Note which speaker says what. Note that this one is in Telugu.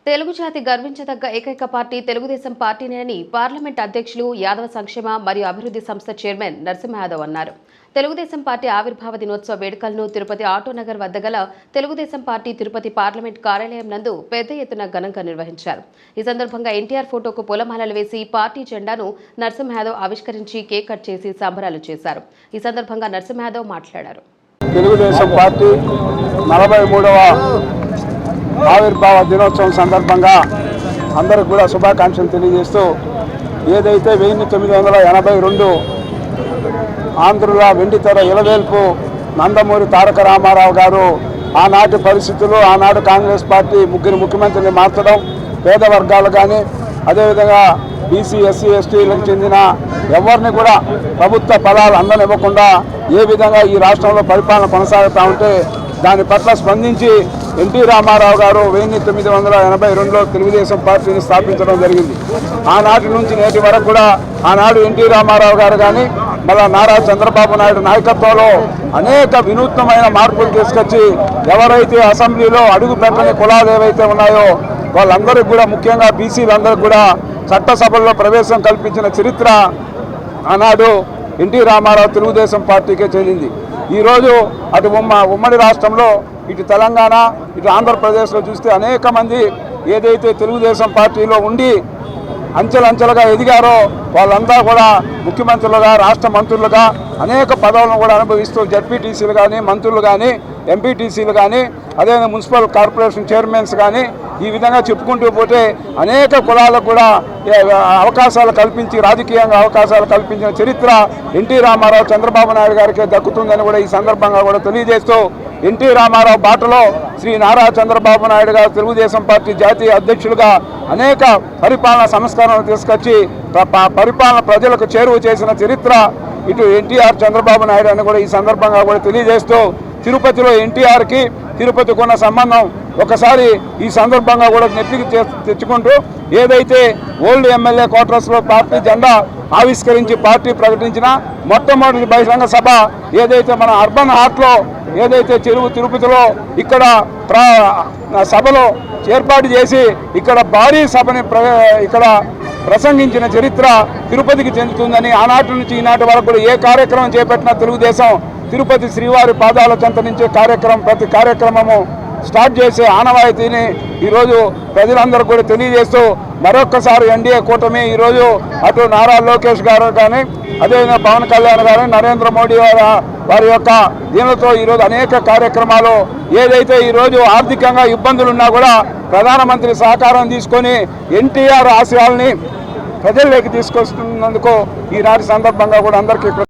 Speaker 1: తెలుగు జాతి గర్వించదగ్గ ఏకైక పార్టీ తెలుగుదేశం పార్టీనేనని పార్లమెంట్ అధ్యక్షులు యాదవ సంక్షేమ మరియు అభివృద్ధి సంస్థ చైర్మన్ నరసింహ యాదవ్ అన్నారు. తెలుగుదేశం పార్టీ ఆవిర్భావ దినోత్సవ వేడుకలను తిరుపతి ఆటోనగర్ వద్ద గల తెలుగుదేశం పార్టీ తిరుపతి పార్లమెంట్ కార్యాలయం నందు పెద్ద ఎత్తున ఘనంగా నిర్వహించారు. ఈ సందర్భంగా ఎన్టీఆర్ ఫోటోకు పూలమాలలు వేసి పార్టీ జెండాను నరసింహ యాదవ్ ఆవిష్కరించి కేక్ కట్ చేసి సంబరాలు చేశారు. ఈ సందర్భంగా నరసింహ యాదవ్ మాట్లాడారు.
Speaker 2: తెలుగుదేశం పార్టీ 43వ ఆవిర్భావ దినోత్సవం సందర్భంగా అందరికి కూడా శుభాకాంక్షలు తెలియజేస్తూ ఏదైతే 1982 ఆంధ్రుల వెండితెర ఇలవేల్పు నందమూరి తారక రామారావు గారు ఆనాటి పరిస్థితులు, ఆనాడు కాంగ్రెస్ పార్టీ ముగ్గురు ముఖ్యమంత్రిని మార్చడం, పేద వర్గాలు కానీ అదేవిధంగా బీసీ ఎస్సీ ఎస్టీలకు చెందిన ఎవరిని కూడా ప్రభుత్వ ఫలాలు అందనివ్వకుండా ఏ విధంగా ఈ రాష్ట్రంలో పరిపాలన కొనసాగుతూ ఉంటే దాని పట్ల స్పందించి ఎన్టీ రామారావు గారు 1982లో తెలుగుదేశం పార్టీని స్థాపించడం జరిగింది. ఆనాటి నుంచి నేటి వరకు కూడా ఆనాడు ఎన్టీ రామారావు గారు కానీ మళ్ళా నారా చంద్రబాబు నాయుడు నాయకత్వంలో అనేక వినూత్నమైన మార్పులు తీసుకొచ్చి ఎవరైతే అసెంబ్లీలో అడుగు పెట్టని కులాలు ఏవైతే ఉన్నాయో వాళ్ళందరికీ కూడా, ముఖ్యంగా బీసీలందరికీ కూడా చట్టసభల్లో ప్రవేశం కల్పించిన చరిత్ర ఆనాడు ఎన్టీ రామారావు తెలుగుదేశం పార్టీకే చెందింది. ఈరోజు అటు ఉమ్మడి రాష్ట్రంలో, ఇటు తెలంగాణ, ఇటు ఆంధ్రప్రదేశ్లో చూస్తే అనేక మంది ఏదైతే తెలుగుదేశం పార్టీలో ఉండి అంచెలంచెలుగా ఎదిగారో వాళ్ళంతా కూడా ముఖ్యమంత్రులుగా, రాష్ట్ర మంత్రులుగా అనేక పదవులను కూడా అనుభవిస్తూ జడ్పీటీసీలు కానీ, మంత్రులు కానీ, ఎంపీటీసీలు కానీ, అదేవిధంగా మున్సిపల్ కార్పొరేషన్ చైర్మన్స్ కానీ ఈ విధంగా చెప్పుకుంటూ పోతే అనేక కులాలకు కూడా అవకాశాలు కల్పించి, రాజకీయంగా అవకాశాలు కల్పించిన చరిత్ర ఎన్టీ రామారావు, చంద్రబాబు నాయుడు గారికి దక్కుతుందని కూడా ఈ సందర్భంగా కూడా తెలియజేస్తూ, ఎన్టీ రామారావు బాటలో శ్రీ నారా చంద్రబాబు నాయుడు గారు తెలుగుదేశం పార్టీ జాతీయ అధ్యక్షులుగా అనేక పరిపాలన సంస్కరణలు తీసుకొచ్చి పరిపాలన ప్రజలకు చేరువ చేసిన చరిత్ర ఇటు ఎన్టీఆర్, చంద్రబాబు నాయుడు అని కూడా ఈ సందర్భంగా కూడా తెలియజేస్తూ, తిరుపతిలో ఎన్టీఆర్కి తిరుపతికి ఉన్న సంబంధం ఒకసారి ఈ సందర్భంగా కూడా నెప్పికి తెచ్చుకుంటూ ఏదైతే ఓల్డ్ ఎమ్మెల్యే క్వార్టర్స్లో పార్టీ జెండా ఆవిష్కరించి పార్టీ ప్రకటించిన మొట్టమొదటి బహిరంగ సభ ఏదైతే మన అర్బన్ హార్ట్లో ఏదైతే తిరుపతిలో ఇక్కడ సభలో ఏర్పాటు చేసి ఇక్కడ భారీ సభని ఇక్కడ ప్రసంగించిన చరిత్ర తిరుపతికి చెందుతుందని, ఆనాటి నుంచి ఈనాటి వరకు కూడా ఏ కార్యక్రమం చేపట్టినా తెలుగుదేశం తిరుపతి శ్రీవారి పాదాల చెంత నుంచే ప్రతి కార్యక్రమము స్టార్ట్ చేసే ఆనవాయితీని ఈరోజు ప్రజలందరూ కూడా తెలియజేస్తూ మరొక్కసారి ఎన్డీఏ కూటమి ఈరోజు అటు నారా లోకేష్ గారు కానీ, అదేవిధంగా పవన్ కళ్యాణ్ గారు, నరేంద్ర మోడీ వారి యొక్క దీనితో ఈరోజు అనేక కార్యక్రమాలు ఏదైతే ఈరోజు ఆర్థికంగా ఇబ్బందులున్నా కూడా ప్రధానమంత్రి సహకారం తీసుకొని ఎన్టీఆర్ ఆశయాల్ని ప్రజల్లోకి తీసుకొస్తున్నందుకు ఈనాటి సందర్భంగా కూడా అందరికీ